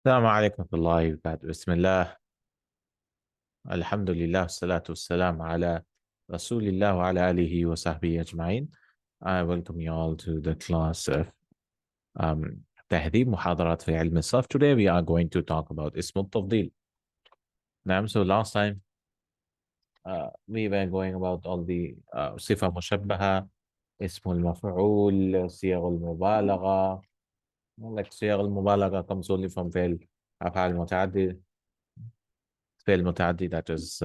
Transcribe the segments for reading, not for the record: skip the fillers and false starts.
السلام عليكم ورحمة الله وبركاته. بسم الله، الحمد لله والصلاة والسلام على رسول الله وعلى آله وصحبه أجمعين. I welcome you all to the class of تهذيب محاضرات في علم الصرف. Today we are going to talk about اسم التفضيل. So last time we were going about all the صفة مشبهة، اسم المفعول، صيغ المبالغة. Like صيغ المبالغة comes only from فعل أفعال متعدد، فعل متعدد that is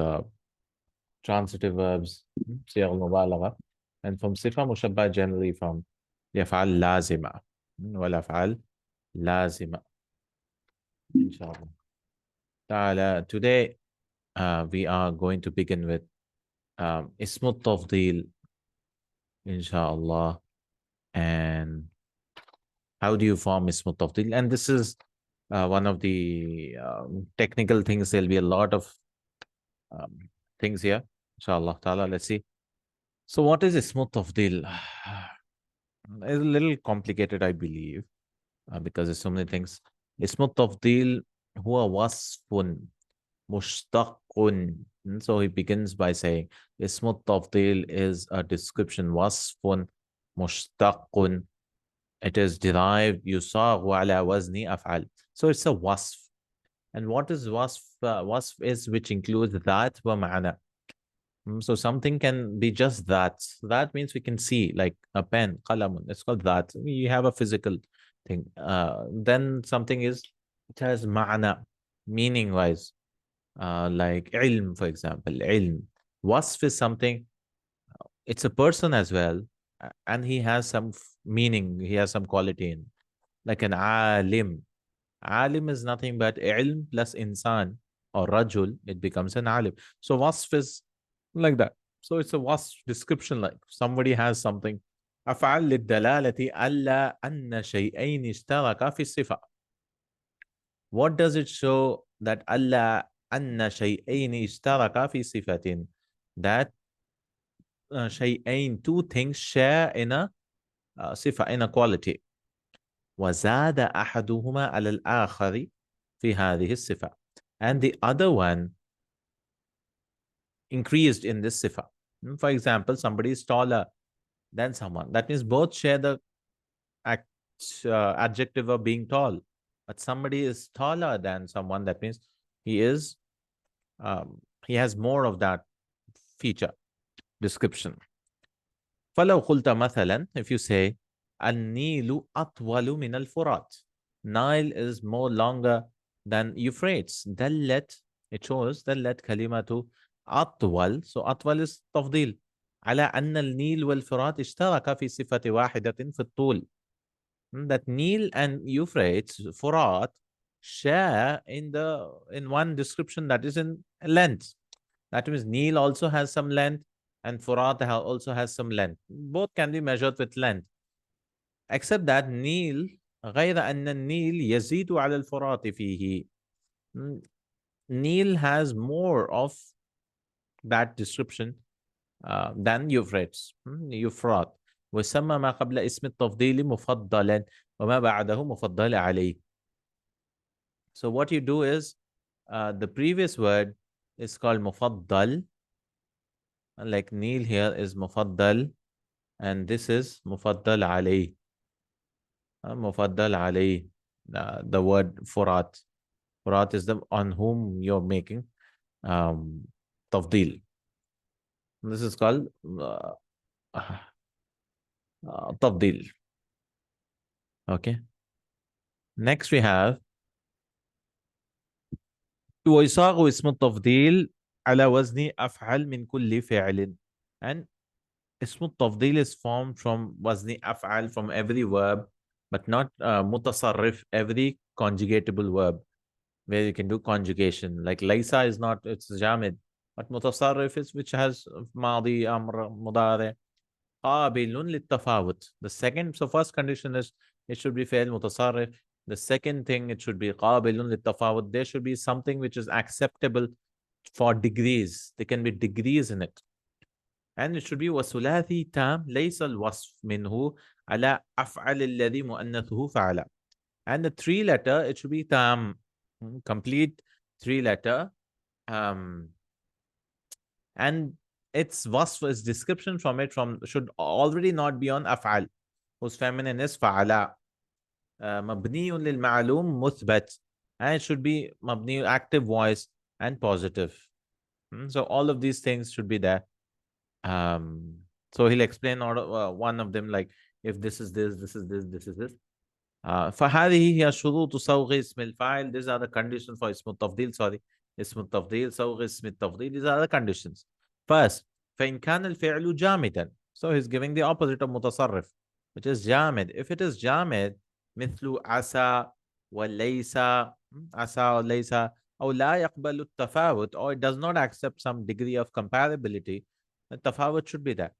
transitive verbs، صيغ المبالغة. and from صفة مشبهة generally from الأفعال اللازمة والأفعال لازمة إن شاء الله تعالى. Today we are going to begin with اسم التفضيل إن شاء الله. And how do you form اسم التفضيل? And this is one of the technical things. There'll be a lot of things here إن شاء الله تعالى. Let's see. So what is اسم التفضيل? It's a little complicated, I believe, because there's so many things. اسم التفضيل هو وصف مشتق. So he begins by saying اسم التفضيل is a description. وصف مشتق. It is derived يصاغ على وزن أفعل. So it's a wasf. And what is wasf? Wasf is which includes that ومعنى. So something can be just that. That means we can see, like a pen, qalam. It's called that. We have a physical thing. Then something is, it has ma'na, meaning wise. Like ilm, for example. Ilm. Wasf is something, it's a person as well. And he has some meaning, he has some quality in. Like an alim. Alim is nothing but ilm plus insan or rajul. It becomes an alim. So wasf is like that. So it's a wasf description, like somebody has something. أفعل للدلالة ألا أن شيئين اشتركا في الصفة. What does it show? That ألا أن شيئين اشتركا في صفة. That شيئين, two things, share in a صفة, in a quality. وزاد أحدهما على الآخر في هذه الصفة. And the other one increased in this sifa. For example, somebody is taller than someone. That means both share the adjective of being tall. But somebody is taller than someone. That means he is, he has more of that feature description. فلو قلت مثلا, if you say النيل أطول من الفرات. Nile is more longer than Euphrates. دلت, it shows, دلت كلمة أطول. So أطول is تفضيل على أن النيل والفرات اشتركا في صفة واحدة في الطول. That Nile and Euphrates, Furat, share in one description, that is in length. That means Nile also has some length and Furat also has some length. Both can be measured with length. Except that Nile, غير أن النيل يزيد على الفرات فيه. Nile has more of that description than Euphrates. Euphrat. وسمى ما قبل اسم التفضيل مفضلا وما بعده مفضل عليه. So what you do is, the previous word is called mufaddal. Like Nil here is mufaddal, and this is mufaddal alayh. Mufaddal alayh. The word furat. Furat is the on whom you're making tafdil. This is called tafdil. Okay. Next we have ويصاغ اسم التفضيل على وزن أفعل من كل فعل. And اسم التفضيل is formed from وزن أفعل, from every verb, but not متصرف, every conjugatable verb where you can do conjugation. Like ليس is not, it's جامد, but متصرف is which has ماضي, أمر, مضارع. قابل للتفاوت. The second, so first condition is it should be فعل متصرف. The second thing, it should be قابل للتفاوت. There should be something which is acceptable for degrees. There can be degrees in it. And it should be وثلاثي تام ليس الوصف منه على أفعل الذي مؤنثه فعل. And the three letter, it should be tam. complete 3-letter, and its wasf, its description from it should already not be on af'al, whose feminine is fa'ala. مبني للمعلوم مثبت, and it should be مبني active voice and positive. So all of these things should be there. So he'll explain one of them, like if this is this, this is this, this is this. فهذه هي شروط صوغ اسم الفاعل. These are the conditions for اسم التفضيل. Sorry, اسم التفضيل, صوغ اسم التفضيل. These are the conditions. First, فإن كان الفعل جامدا. So he's giving the opposite of متصرف, which is جامد. If it is جامد, مثل عسى وليس, عسى وليس, أو لا يقبل التفاوت, or it does not accept some degree of comparability, the tafawut should be there.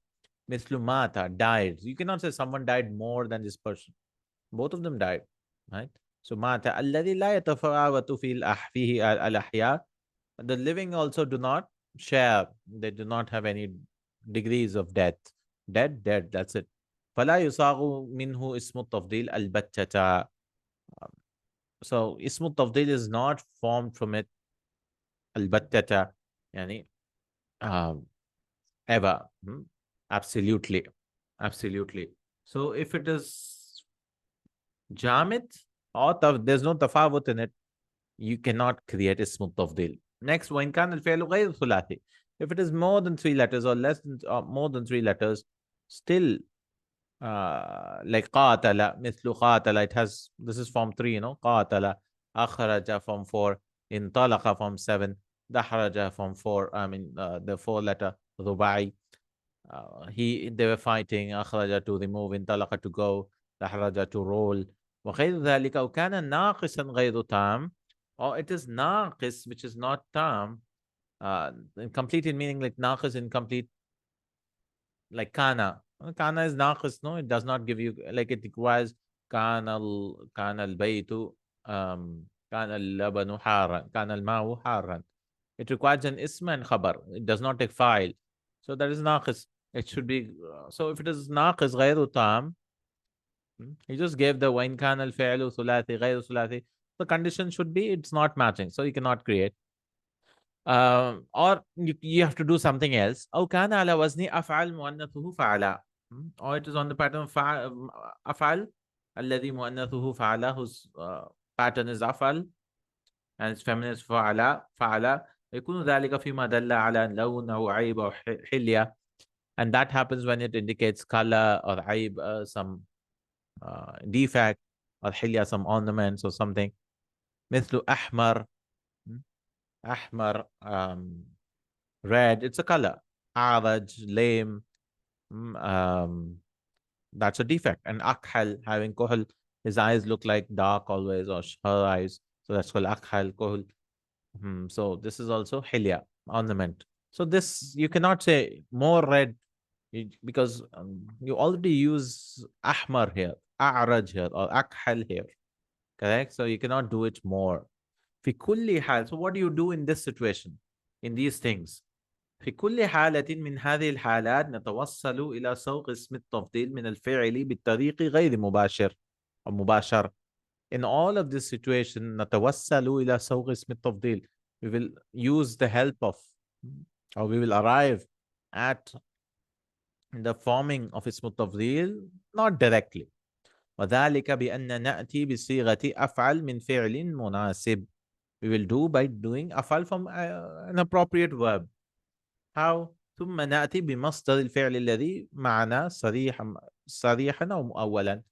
مثل مات, died. You cannot say someone died more than this person. Both of them died, right? So مات الذي لا يتفاوت فيه الأحياء. The living also do not share. They do not have any degrees of death. Dead, dead, that's it. فلا يصاغ منه اسم التفضيل البتة. So اسم التفضيل is not formed from it البتة, يعني ever. Absolutely. Absolutely. So if it is jamid or there's no tafawut in it, you cannot create ism tafdil. Next, وإن كان الفعل غير ثلاثي. If it is more than 3 letters or less than more than 3 letters, still like قاتل, مثل قاتل, it has, this is form 3, you know, قاتل, أخرج form 4, انطلق form 7, دحرج form 4, I mean the 4 letter رباعي. They were fighting. أخرج to remove, انطلق to go, دحرج to roll. وغير ذلك أو كان ناقصا غير تام, or it is ناقص which is not tam, incomplete in meaning like ناقص, incomplete, like kana. Kana is ناقص, no, it does not give you, like it requires كان البيت كان اللبن حارا, كان الماء حارا. It requires an ism and khabar. It does not take file. So that is naqis. It should be, so if it is naqis غير tam, he just gave the وإن كان الفعل ثلاثي غير ثلاثي. The condition should be it's not matching. So you cannot create. Or you have to do something else. أو كان على وزن أفعل مؤنثه فعلا. Or it is on the pattern of أفعل الذي مؤنثه فعلا, whose pattern is أفعل and its feminine is فعلا. فعلا يكون ذلك فيما دل على لون أو عيب أو حلية. And that happens when it indicates color or عيب, some defect, or حلية, some ornaments or something. مثل أحمر. أحمر, red, it's a color. أعرج, lame, that's a defect. And أكحل, having كحل, his eyes look like dark always, or her eyes, so that's called أكحل, كحل. So this is also hilya, ornament. So this, you cannot say more red, because you already use ahmar here, a'raj here, or akhal here. Correct? So you cannot do it more. في كل حال. So what do you do in this situation? In these things. في كل حالة من هذه الحالات نتوصل إلى سوق اسم التفضيل من الفعل بالطريق غير مباشر أو مباشر. In all of this situation, نتوصل إلى سوق اسم التفضيل. We will use the help of, or we will arrive at the forming of اسم التفضيل, not directly. وذلك بأن نأتي بصيغة أفعل من فعل مناسب. We will do by doing أفعل from an appropriate verb. How? ثم نأتي بمصدر الفعل الذي معنا صريحا أو مؤولا.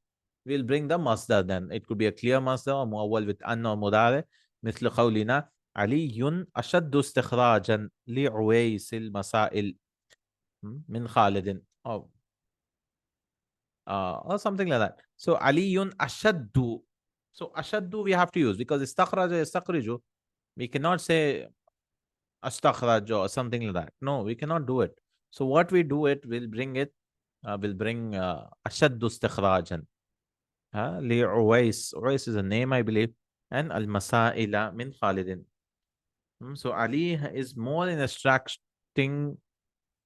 We'll bring the masdar then. It could be a clear masdar or muawwal with an or mudari. مثل قولنا علي أشد استخراجا لعويس المسائل من خالد, or something like that. So علي أشد. So أشد we have to use, because استخرج يستخرج, we cannot say أستخرج or something like that. No, we cannot do it. So what we do it, we'll bring أشد استخراجا. لعويس. عويس is a name, I believe. And المسائل من خالد. So Ali is more in extracting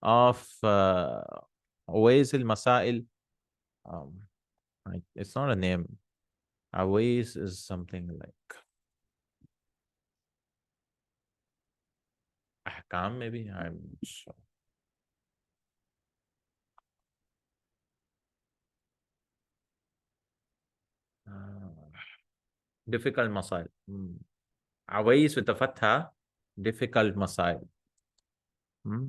of Awais al-Masail. It's not a name. Awais is something like, Calm, maybe. I'm not sure. Difficult مسائل. عويس وتفتها difficult مسائل.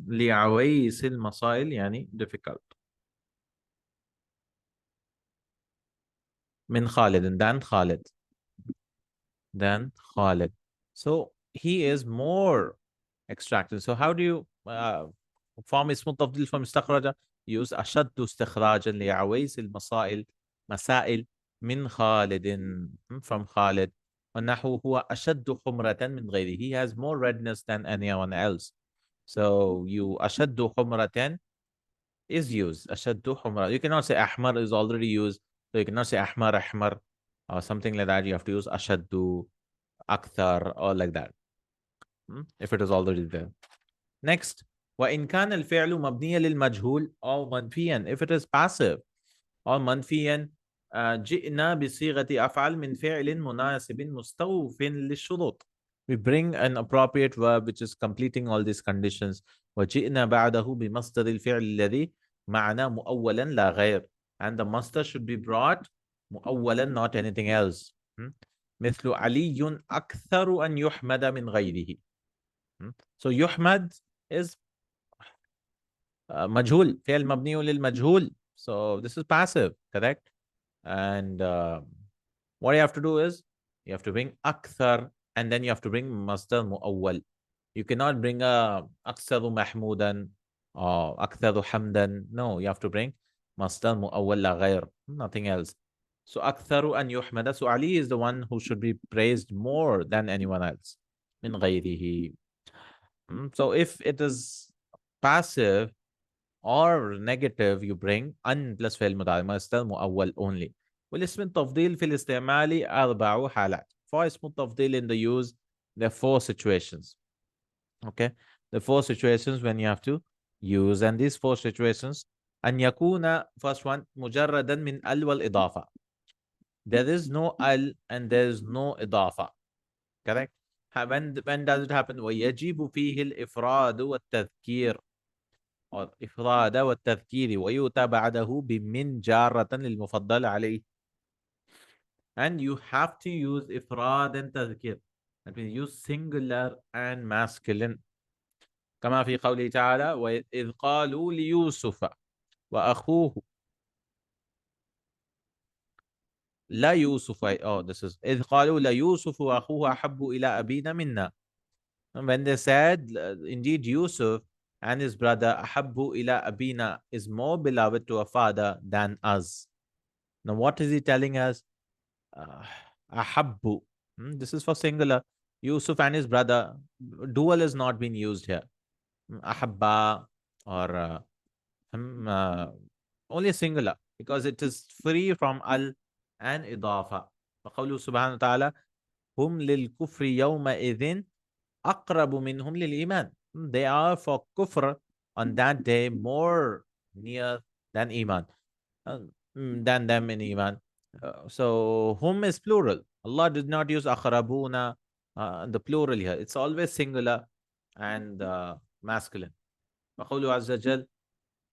لعويس المسائل يعني difficult. من خالد than Khalid. Than Khalid. So he is more extracted. So how do you form اسم التفضيل from استخرج? Use أشد استخراجا لعويس المسائل مسائل من خالد from Khalid. والنحو هو أشد حمرة من غيره. He has more redness than anyone else. So you أشد حمرة is used. أشد حمرة. You cannot say أحمر is already used. So you cannot say أحمر أحمر or something like that. You have to use أشد أكثر or like that. If it is already there. Next. وإن كان الفعل مبنيا للمجهول أو منفيا. If it is passive or منفيا جئنا بصيغة أفعل من فعل مناسب مستوف للشروط. We bring an appropriate verb which is completing all these conditions. وجئنا بعده بمصدر الفعل الذي معنى مؤولا لا غير. And the master should be brought مؤولا, not anything else. مثل علي أكثر أن يحمد من غيره. So يحمد is مجهول, فعل مبني للمجهول. So this is passive, correct? And what you have to do is you have to bring أكثر and then you have to bring مصدر مؤول. You cannot bring أكثر محمودا or أكثر حمدا. No, you have to bring مصدر مؤول لا غير, nothing else. So أكثر أن يحمد. So Ali is the one who should be praised more than anyone else. من غيره. So if it is passive or negative, you bring أن plus فعل مضارع مصدر مؤول only. والاسم التفضيل في الاستعمال 4 حالات. For اسم التفضيل in the use, there are 4 situations. Okay, the 4 situations when you have to use, and these 4 situations أن يكون, first one, مجردا من ال والإضافة. There is no al and there is no إضافة. Correct? When does it happen? ويجب فيه الإفراد والتذكير. أو إفراد والتذكير ويؤتى بعده بمن جارة للمفضل عليه. And you have to use إفراد and تذكير. That means use singular and masculine. كما في قوله تعالى وإذ قالوا ليوسف وأخوه. لا يوسف. Oh, this is إذ قالوا ليوسف وأخوه أحب إلى أبينا منا. When they said, indeed Yusuf and his brother أحب إلى أبينا is more beloved to a father than us. Now what is he telling us? أحب. This is for singular. Yusuf and his brother. Dual is not being used here. أحبا or only singular because it is free from al and إضافة. وقوله سبحانه وتعالى هم للكفر يومئذ أقرب منهم للإيمان. They are for kufr on that day more near than iman, than them in iman. So hum is plural. Allah did not use أقربون the plural here. It's always singular and masculine. وقوله عز وجل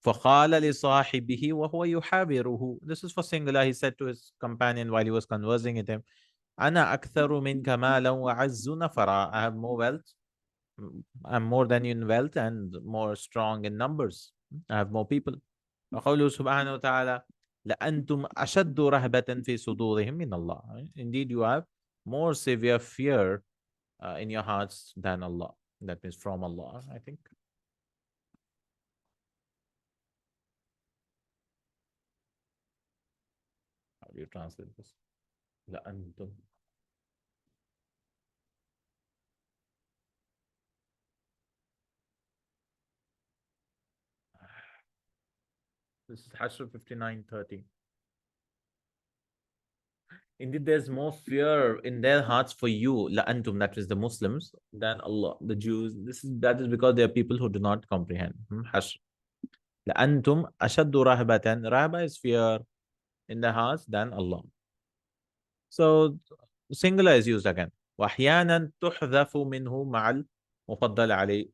فقال لصاحبه وهو يحاوره. This is for singular. He said to his companion while he was conversing with him, أنا أكثر منك مالا وأعز نفرا. I have more wealth. I'm more than you in wealth and more strong in numbers. I have more people. وقوله سبحانه وتعالى لأنتم أشد رهبة في صدورهم من الله. Indeed, you have more severe fear in your hearts than Allah. That means from Allah, I think. How do you translate this? لأنتم. This is Hashr 59:30. Indeed, there's more fear in their hearts for you, لأنتم, that is the Muslims, than Allah, the Jews. That is because they are people who do not comprehend. Hashr. لأنتم أشد رهبة. Rahba is fear in their hearts than Allah. So singular is used again. وأحيانا تحذف منه مع المفضل عليه.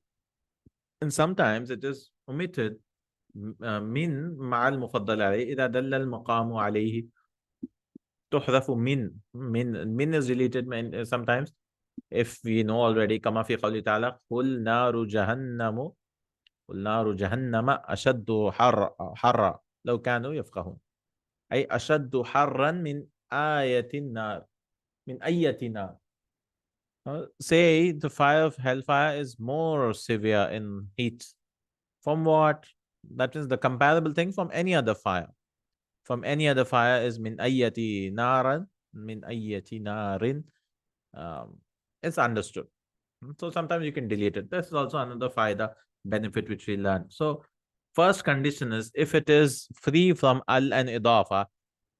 and sometimes it is omitted من مع المفضل عليه إذا دل المقام عليه تحذف من is related sometimes if we know already كما في قوله تعالى قل نار جهنم أشد حرا لو كانوا يفقهون أي أشد حرا من آية النار من أية نار. Say the fire of hellfire is more severe in heat. From what? That is the comparable thing from any other fire. From any other fire is min ayyati naran, min ayyati narin. It's understood. So sometimes you can delete it. This is also another faida benefit which we learn. So first condition is if it is free from al and idafa,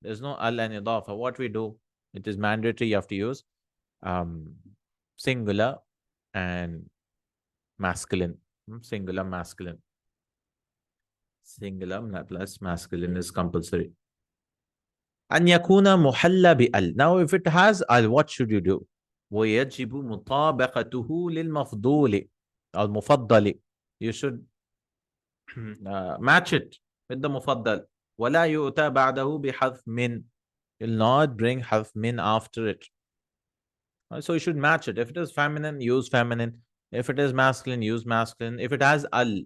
there's no al and idafa. What we do, it is mandatory. You have to use singular and masculine. Singular, masculine. Singular plus masculine is compulsory. أن يكون محل بأل. Now if it has al, what should you do? ويجب مطابقته للمفضول أو المفضل. You should match it with the مفضل. ولا يؤتى بعده بحذف من. You'll not bring حذف من after it. So you should match it. If it is feminine, use feminine. If it is masculine, use masculine. If it has al,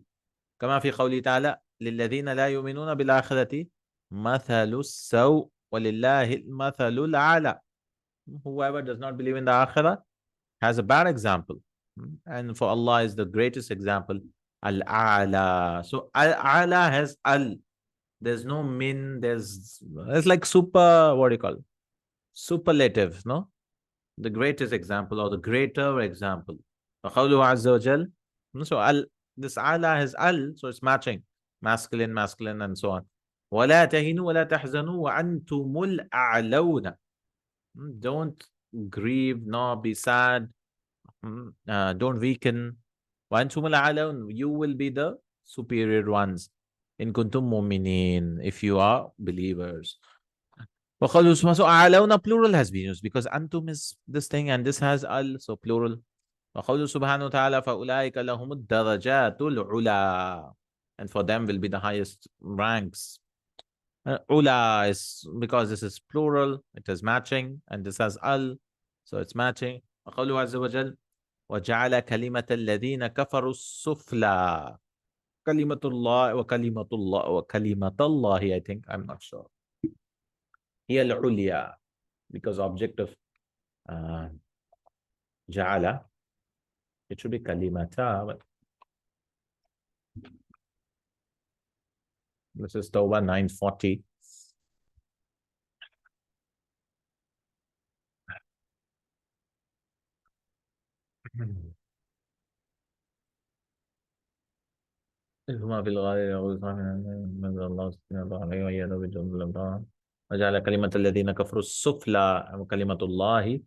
كما في قوله تعالى للذين لا يؤمنون بالآخرة مثل السوء ولله المثل الأعلى. Whoever does not believe in the akhirah has a bad example, and for Allah is the greatest example, al-a'la. So al-a'la has al. There's no min. It's like super, what do you call it? Superlative, no? The greatest example or the greater example. فَقَوْلُهُ عَزَّ وَجَلَّ. So al, this ala has al, so it's matching masculine, masculine, and so on. وَلَا تَهِنُوا وَلَا تَحْزَنُوا وَأَنْتُمُ الْأَعْلَوْنَ. Don't grieve nor be sad. Don't weaken. وَأَنْتُمُ الْأَعْلَوْنَ. You will be the superior ones. إِن كُنْتُم مُؤْمِنِينَ. If you are believers. So أعلونا plural has been used because antum is this thing and this has al, so plural. وقوله سبحانه وتعالى فأولئك لهم الدرجات العلا. And for them will be the highest ranks. Ula is because this is plural, it is matching, and this has al, so it's matching. وقوله عز وجل وجعل كلمة الذين كفروا السفلى. كلمة الله وكلمة الله, I think, I'm not sure. هي العليا, because object of جعل, it should be kalimata, but this is Tawbah 940. ما في الغالي يقول من الله سبحانه وتعالى ويده بجنب الأمران وجعل كلمة الذين كفروا السفلى وكلمة الله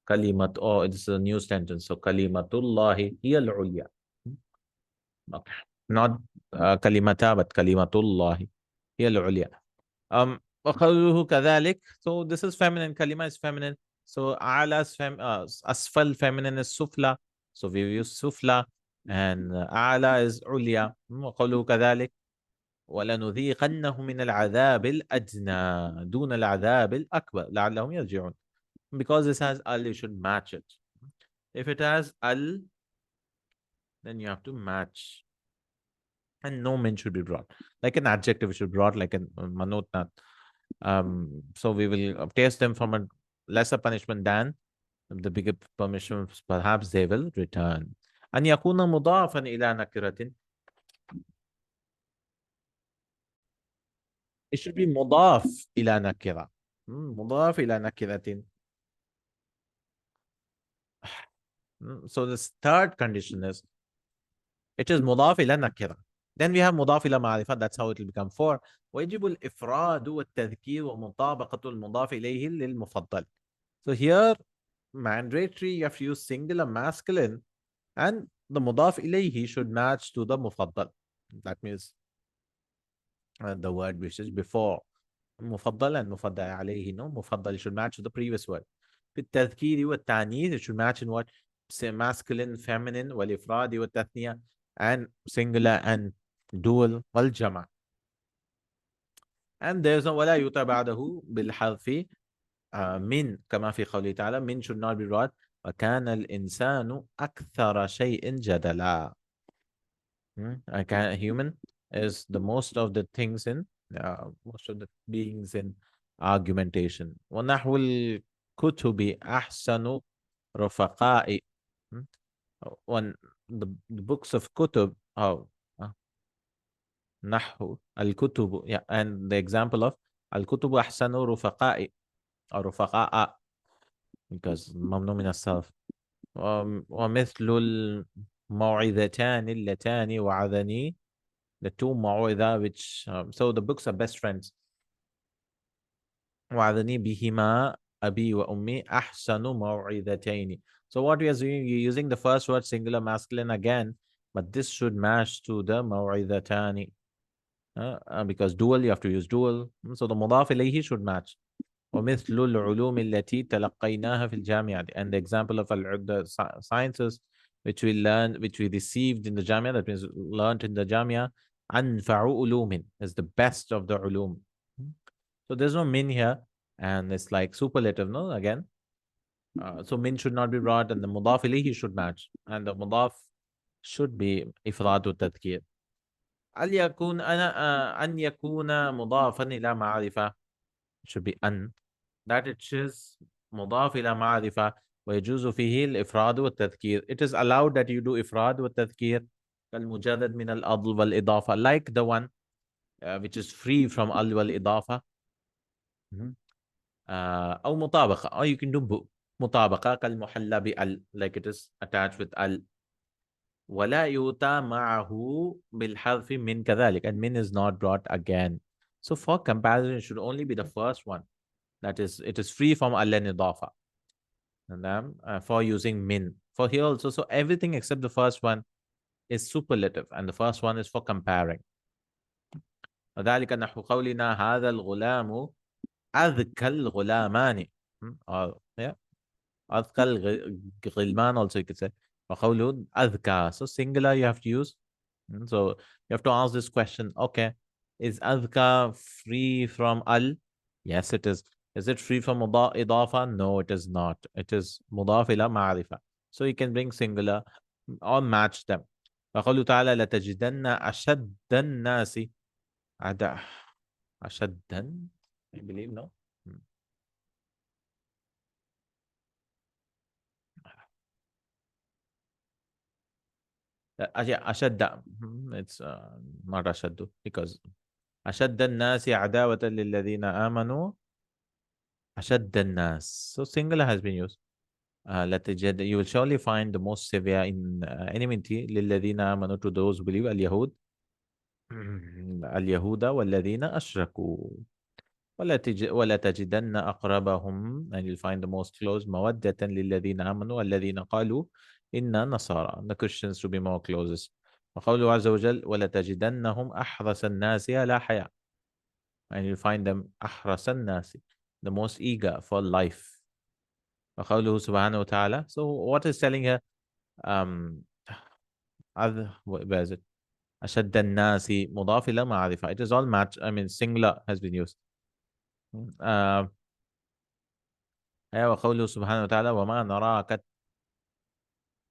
كلمة. Oh, it's a new sentence. So كلمة الله هي العليا. Okay. Not كلمتا, but كلمة الله هي العليا. وقوله كذلك. So this is feminine. كلمة is feminine. So أعلى أسفل feminine is سفلى. So we use سفلى. And أعلى is عليا. وقوله كذلك ولنذيقنهم من العذاب الأدنى دون العذاب الأكبر لعلهم يرجعون. Because this has al, you should match it. If it has al, then you have to match. And no min should be brought. Like an adjective should be brought, like a manotnat. So we will test them from a lesser punishment than the bigger punishment. Perhaps they will return. أن يكون مضافا إلى نكرة. It should be مضاف إلى نكرة. مضاف إلى نكرة. So this third condition is it is مضاف إلى نكرة. Then we have مضاف إلى معرفة. That's how it will become 4. ويجب الإفراد والتذكير ومطابقة المضاف إليه للمفضل. So here mandatory you have to use singular masculine and the مضاف إليه should match to the مفضل. That means the word which is before مفضل and مفضل عليه, no? مفضل should match to the previous word. بالتذكير والتانيث it should match in what? Say masculine, feminine, والإفراد والتثنية. and singular and dual والجمع. And there's no ولا يؤتى بعده بالحذف من كما في قوله تعالى من should not be brought وكان الإنسان أكثر شيء جدلا. A human is the most of the things in most of the beings in argumentation. ونحو الكتب أحسن رفقاء. When the books of kutub, نحو الكتب, yeah, and the example of الكتب أحسن رفقاء or رفقاء because ممنوع من الصرف. ومثل الموعظتان اللتان وعظني, the two موعظة which so the books are best friends. وعظني بهما أبي وأمي أحسن موعظتين. So what we are doing, you're using the first word singular masculine again, but this should match to the موعظتان because dual you have to use dual. So the مضاف إليه should match. ومثل العلوم التي تلقيناها في الجامعة, and the example of the sciences which we learned, which we received in the jamia, that means learned in the jamia. أنفع علوم is the best of the ulum. So there's no min here, and it's like superlative, no? Again, so min should not be brought, and the mudaf ilayhi should match, and the mudaf should be ifrad wa tadhkir. أن يكون مضافا إلى معرفة should be أن, that it is مضاف إلى معرفة ويجوز فيه الإفراد والتذكير. It is allowed that you do إفراد والتذكير كالمجرد من الأضل والإضافة, like the one which is free from al والإضافة. أو مطابقة, or you can do مطابقة كالمحلى بال, like it is attached with al. ولا يؤتى معه بالحذف من كذلك, and min is not brought again. So for comparison, it should only be the first one. That is, it is free from al and idafa. And then for using min. For here also, so everything except the first one is superlative, and the first one is for comparing. وذلك نحو قولنا هذا الغلام أذكى الغلامان. Yeah. أذكى الغلمان also you could say. وقوله أذكى. So singular you have to use. So you have to ask this question. Okay, is أذكى free from al? Yes, it is. Is it free from إضافة? No, it is not. It is مضاف إلى معرفة. So you can bring singular or match them. وقوله تعالى لتجدن أشد الناس أشدا, I believe, no? Yeah, أشد. It's not أشد because أشد الناس عداوة للذين آمنوا أشد الناس. So singular has been used. you will surely find the most severe in enmity للذين آمنوا, to those who believe, اليهود اليهود والذين أشركوا. ولا تجدن أقربهم, and you'll find the most close, مودة للذين آمنوا والذين قالوا إنا نصارى, the Christians to be more closest. وقوله عز وجل ولا تجدنهم أحرص الناس على حياة, and you'll find them أحرص الناس, the most eager for life. وقوله سبحانه وتعالى. So what is telling here? Where is it? أشد الناس مضاف إلى معرفة. It is all match. I mean singular has been used. وقوله سبحانه وتعالى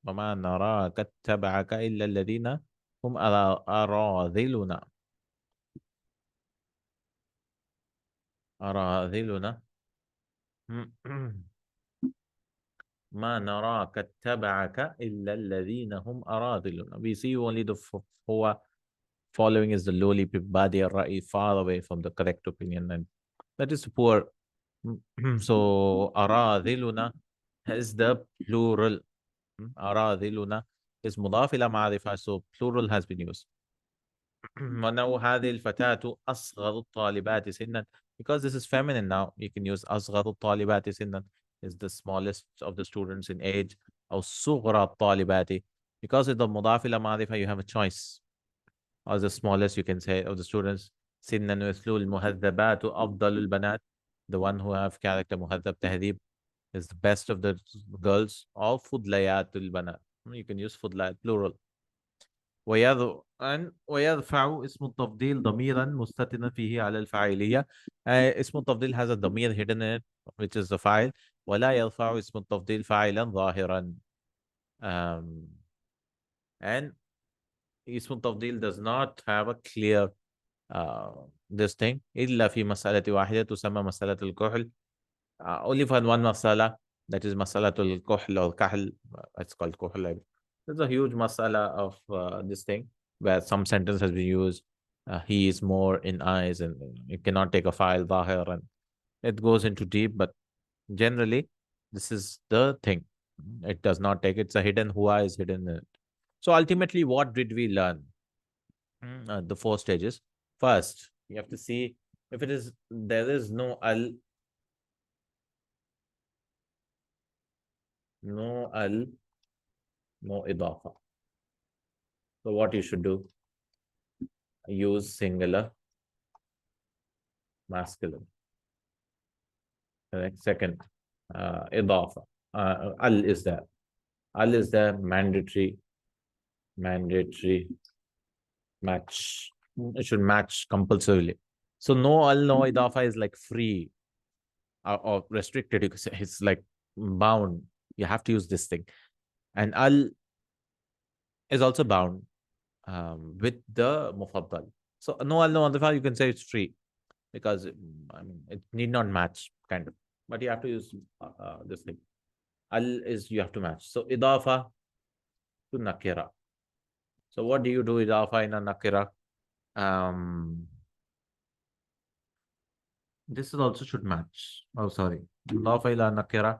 وما نراك اتبعك إلا الذين هم أراذلنا. ما نراك اتبعك إلا الذين هم أراذلنا. We see only the who following is the lowly body الرأي, far away from the correct opinion, and that is poor. So أراذلنا is the plural. أراذلنا is مضاف إلى معرفة, so plural has been used. ونو هذه الفتاة أصغر الطالبات سنا, because this is feminine now, you can use أصغر الطالبات سنا is the smallest of the students in age, أو صغرى الطالبات, because it's the مضاف إلى معرفة you have a choice. Or the smallest you can say of the students, سنا مثل المهذبات أفضل البنات, the one who have character مهذب تهذيب is the best of the girls, or فضليات البنات, you can use فضليات plural. ويرفع اسم التفضيل ضميرا مستترا فيه على الفاعلية. اسم التفضيل has a ضمير hidden in it, which is the file. ولا يرفع اسم التفضيل فاعلا ظاهرا. um, and اسم التفضيل does not have a clear this thing إلا في مسألة واحدة تسمى مسألة الكحل. Only for one masala, that is masalatul kuhl or kahl. It's called kuhl. There's a huge masala of this thing where some sentence has been used. He is more in eyes, and you cannot take a file zahir, and it goes into deep. But generally, this is the thing. It does not take. It's a hidden huwa is hidden in it. So ultimately, what did we learn? The four stages. First, you have to see if it is there is no al. No al, no idafa. So what you should do? Use singular masculine. Correct. Second, idafa. Al is there. Al is there. Mandatory match. It should match compulsorily. So no al, no idafa is like free or restricted. You could say it's like bound. You have to use this thing. And al is also bound with the mufaddal. So no al, no idafa, you can say it's free because I mean it need not match kind of, but you have to use this thing. Al is you have to match. So idafa to nakira. So what do you do idafa in a nakira? This is also should match. Oh, sorry. Idafa ila nakira.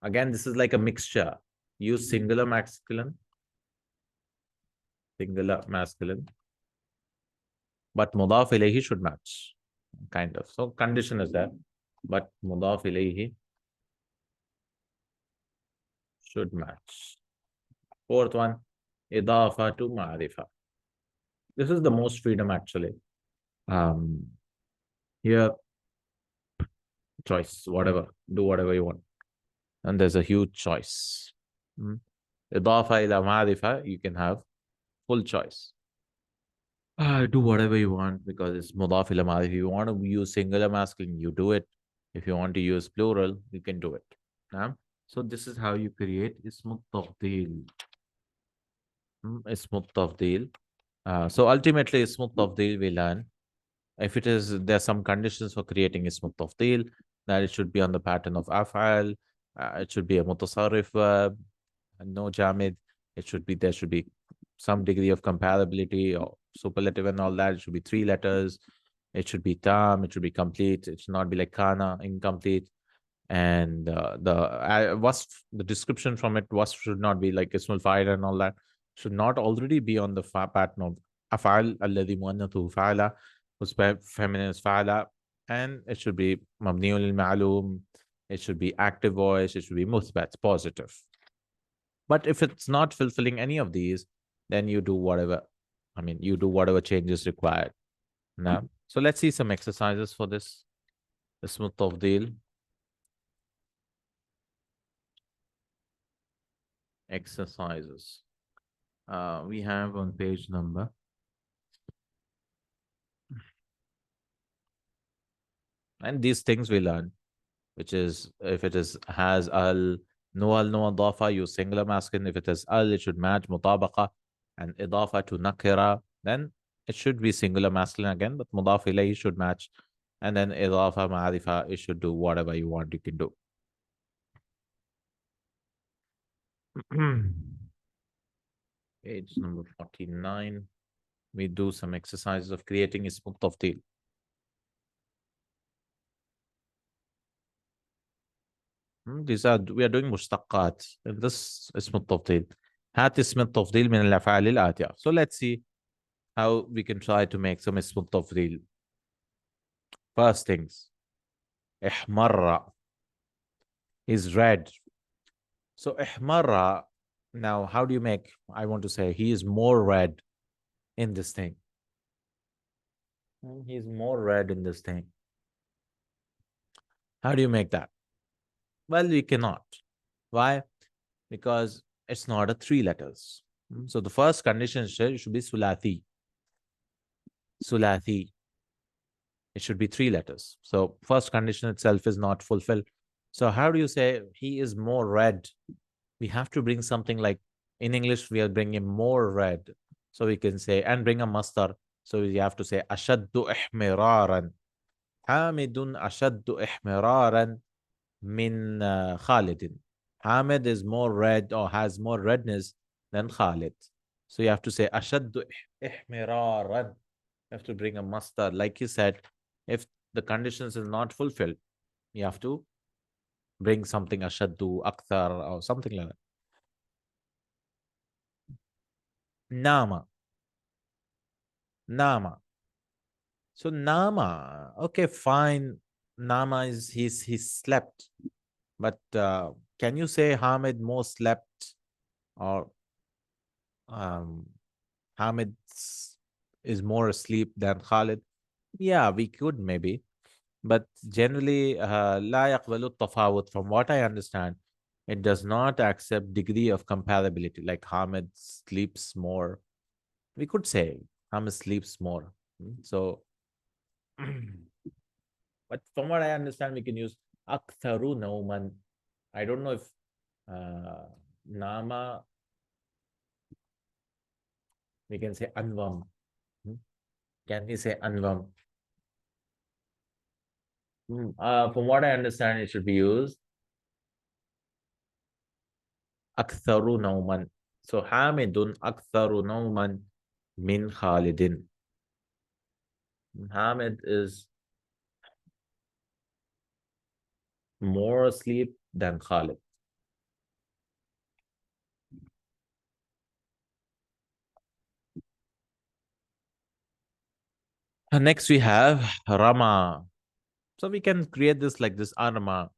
Again, this is like a mixture. Use singular masculine, but mudaf ilayhi should match. Kind of. So condition is there, but mudaf ilayhi should match. Fourth one, idafa to ma'rifa. This is the most freedom actually. Here, choice, whatever, do whatever you want. And there's a huge choice. Idafa ila ma'rifa, you can have full choice. Do whatever you want because it's mudaf ila ma'rifa. If you want to use singular masculine, you do it. If you want to use plural, you can do it. So this is how you create ismut tafdeel. Ismut tafdeel. So ultimately, ismut tafdeel we learn. If it is, there are some conditions for creating ismut tafdeel, that it should be on the pattern of af'al, it should be a mutasarrif verb, and no jamid. There should be some degree of comparability or superlative and all that. It should be 3 letters. It should be tam. It should be complete. It should not be like kana, incomplete. And the description from it should not be like ismul fa'il and all that. Should not already be on the pattern of af'al alladhi muannathuhu fa'ala, whose feminine is fa'ala, and it should be mabniun al-ma'lum. It should be active voice. It should be muthbat, positive. But if it's not fulfilling any of these, then you do whatever. I mean, you do whatever changes required. Now, so let's see some exercises for this. Ismut tafdeel. Exercises. We have on page number. And these things we learn, which is if it is has al, no idafa, use singular masculine. If it is al, it should match mutabaqa and idafa to nakira. Then it should be singular masculine again, but mudaf ilayhi should match. And then idafa ma'arifa, it should do whatever you want, you can do. Page number 49. We do some exercises of creating ismut tafdeel. We are doing mushtaqat. And this اسم التفضيل. هات اسم التفضيل من الأفعال الآتية. So let's see how we can try to make some اسم التفضيل. First things. احمر is red. So احمر, now how do you make, I want to say he is more red in this thing. He is more red in this thing. How do you make that? Well, we cannot. Why? because it's not a 3 letters. So the first condition should be Sulathi. Sulathi. It should be 3 letters. So first condition itself is not fulfilled. So how do you say he is more red? We have to bring something like, in English, we are bringing more red. So we can say, and bring a masdar. So we have to say, ashaddu ihmiraran. Hamidun ashaddu ihmiraran min Khalidin. Hamid is more red or has more redness than Khalid. So you have to say, ashaddu ihmiraran. You have to bring a masdar. Like you said, if the conditions is not fulfilled, you have to bring something ashaddu, akthar, or something like that. Nama. Nama. So Nama, okay, fine. Nama is he slept. But can you say Hamid more slept, or Hamid is more asleep than Khalid? Yeah, we could maybe. But generally, لا يقبل التفاوت, from what I understand, it does not accept degree of comparability. Like Hamid sleeps more. We could say Hamid sleeps more. So, but from what I understand, we can use Aktharu Nauman. I don't know if Nama, we can say Anvam. Can we say Anvam? From what I understand, it should be used Aktharu Nauman. So Hamidun Aktharu Nauman min Khalidin. Hamid is more asleep than Khalid. Next we have Rama. So we can create this like this Arma.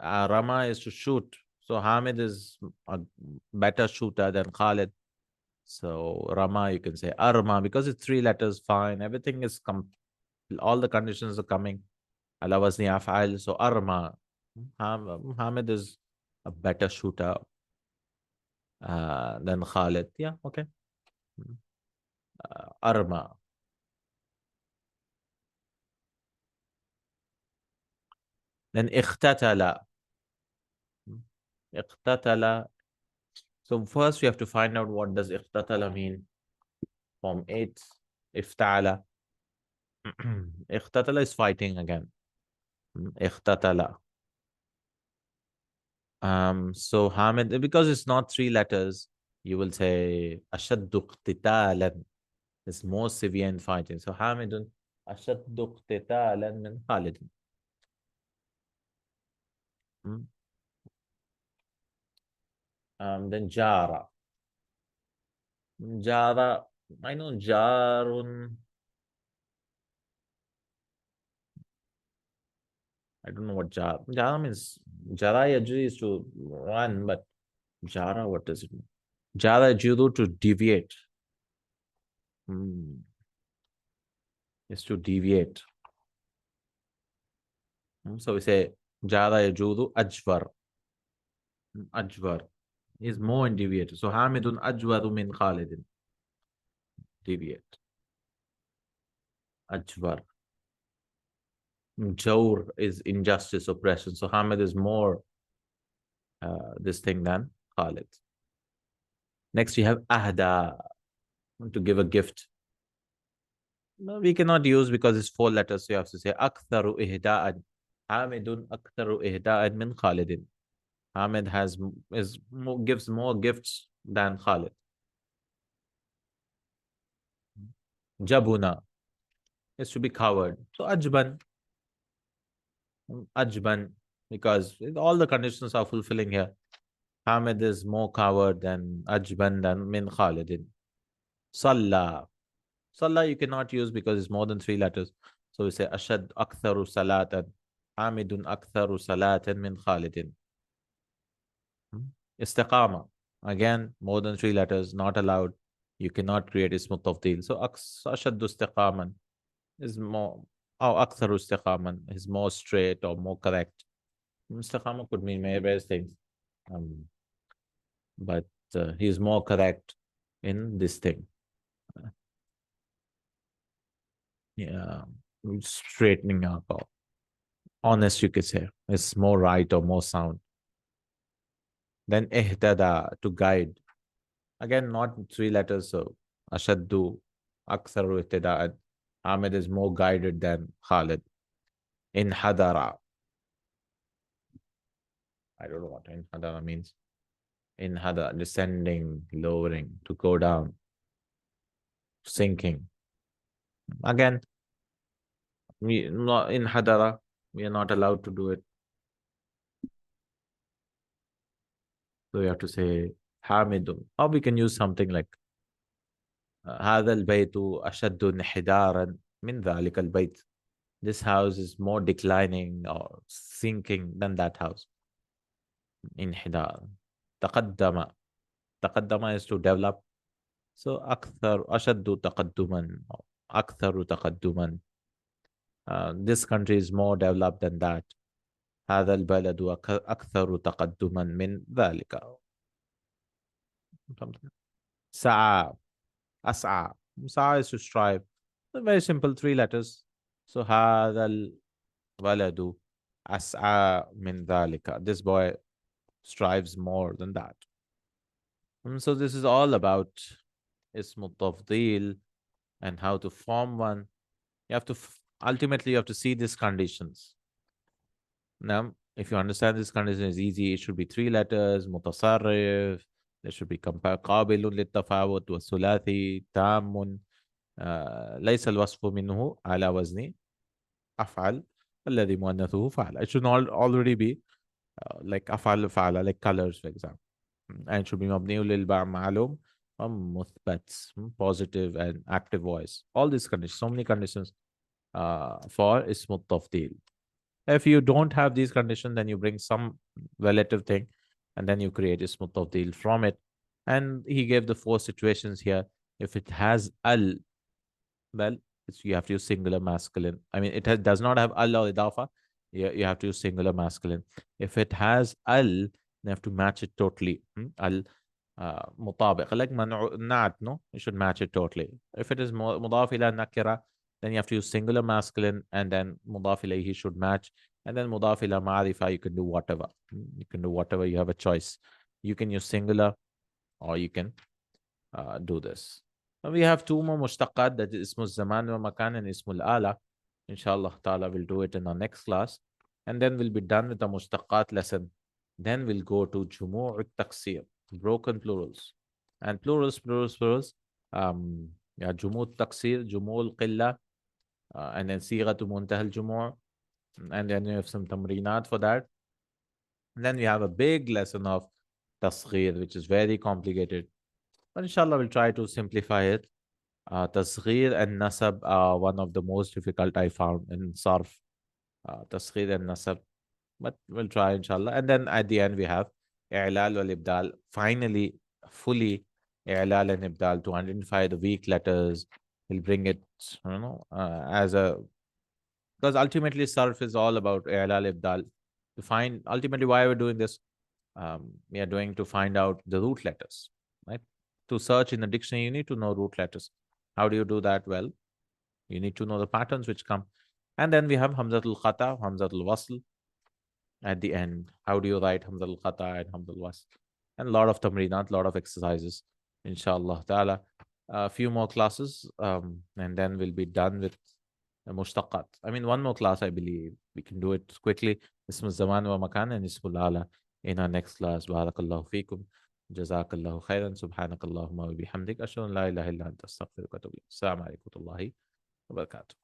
Rama is to shoot. So Hamid is a better shooter than Khalid. So Rama, you can say Arma, because it's 3 letters, fine. Everything is all the conditions are coming. Ala wazni af'al. So Arma. Hamid is a better shooter than Khalid. Yeah, okay. Arma. Then ikhtatala. Ikhtatala. So first we have to find out what does ikhtatala mean. Form 8. Iftala. Ikhtatala is fighting again. Ikhtatala. So Hamid, because it's not 3 letters, you will say ashaddu iqtitalan. It's more severe in fighting. So Hamidun ashaddu iqtitalan min Khalidin. Then Jara. Jara, I know Jarun. I don't know what Jara. Jara means Jara yajri is to run, but Jara, what does it mean? Jara judo to deviate. Is to deviate. So we say Jara yajudu ajvar. Ajvar is more in deviate. So Hamidun ajwaru min Khalidin. Deviate. Ajwar. Jawr is injustice, oppression. So Hamid is more this thing than Khalid. Next we have Ahda, to give a gift. No, we cannot use because it's 4 letters. So you have to say Aktharu ihda'an. Hamidun aktharu ihda'an min Khalidin. Hamid gives more gifts than Khalid. Jabuna is to be coward. So Ajban. Ajban, because all the conditions are fulfilling here. Hamid is more coward than Ajban than min Khalidin. Salla. Salla you cannot use because it's more than 3 letters. So we say Ashad aktharu salatan. Hamidun aktharu salatan min Khalidin. Istiqama. Again, more than 3 letters, not allowed. You cannot create ismu tafdil. So Ashaddu istiqaman is more, aktharu istiqaman is more straight or more correct. Istiqama could mean various things. but he is more correct in this thing. Yeah, straightening up, or honest, you could say. It's more right or more sound. Then ihtada, to guide. Again, not three letters, so ashaddu, aktharu ihtida'an. Ahmed is more guided than Khalid. Inhadara. I don't know what inhadara means. Inhadara, descending, lowering, to go down, sinking. Again, in Hadara, we are not allowed to do it. So you have to say Hamidun. Or we can use something like هذا البيت أشد انحدارا من ذلك البيت. This house is more declining or sinking than that house. انحدار. تقدم. تقدم is to develop. So أكثر أشد تقدما. أكثر تقدما. This country is more developed than that. هذا البلد أكثر تقدما من ذلك. سعى. أسعى. سعى is to strive. Very simple, three letters. So هذا الولد أسعى من ذلك. This boy strives more than that. So this is all about اسم التفضيل and how to form one. You have to ultimately you have to see these conditions. Now, if you understand this condition is easy, it should be three letters, متصرف, there should be قابل للتفاوت والثلاثي تام ليس الوصف منه على وزن أفعل الذي مؤنثه فعل. It should not already be like أفعل فعل, like colors, for example. And it should be مبني للباء معلوم مثبت, positive and active voice. All these conditions, so many conditions for اسم التفضيل. If you don't have these conditions, then you bring some relative thing and then you create ism al-tafdil from it. And he gave the four situations here. If it has al, well, you have to use singular masculine. I mean, does not have al or idafa. You have to use singular masculine. If it has al, you have to match it totally. Al mutabiq, like na'at, no? You should match it totally. If it is mudaf ila nakira, then you have to use singular masculine, and then mudaf ilayhi should match, and then mudaf ila ma'rifa, you can do whatever. You can do whatever, you have a choice. You can use singular, or you can do this. And we have two more mushtaqat, that is ismul zaman wa makan and ismul ala. Inshallah ta'ala, we'll do it in our next class. And then we'll be done with the mushtaqat lesson. Then we'll go to jumu'ut taksir, broken plurals. And plurals. Yeah, jumu'ut taksir, jumu'ul qilla, and then sighatu muntahal jumu', and then you have some tamrinat for that. And then we have a big lesson of tasghir, which is very complicated. But inshallah, we'll try to simplify it. Tasghir and nasab are one of the most difficult I found in sarf. Tasghir and nasab. But we'll try, inshallah. And then at the end, we have i'lal wal ibdal. Finally, fully i'lal and ibdal, to identify the weak letters. We'll bring it, as a, because ultimately sarf is all about i'lal ibdal. To find, ultimately, why we're doing this, we are doing to find out the root letters, right? To search in the dictionary, you need to know root letters. How do you do that? Well, you need to know the patterns which come. And then we have hamzatul khata, hamzatul wasl. At the end, how do you write hamzatul khata and hamzatul wasl? And a lot of tamrinat, a lot of exercises, inshallah ta'ala. A few more classes, and then we'll be done with mushtaqat. I mean, one more class, I believe. We can do it quickly. Ismul zaman wa makan and ismul ala in our next class. Barakallahu feekum. Jazakallahu khairan. Subhanakallahumma wa bihamdik. Ashhadu an la ilaha illa anta astaghfiruka wa atubu ilayk. Assalamu alaikum wa rahmatullahi wa barakatuh.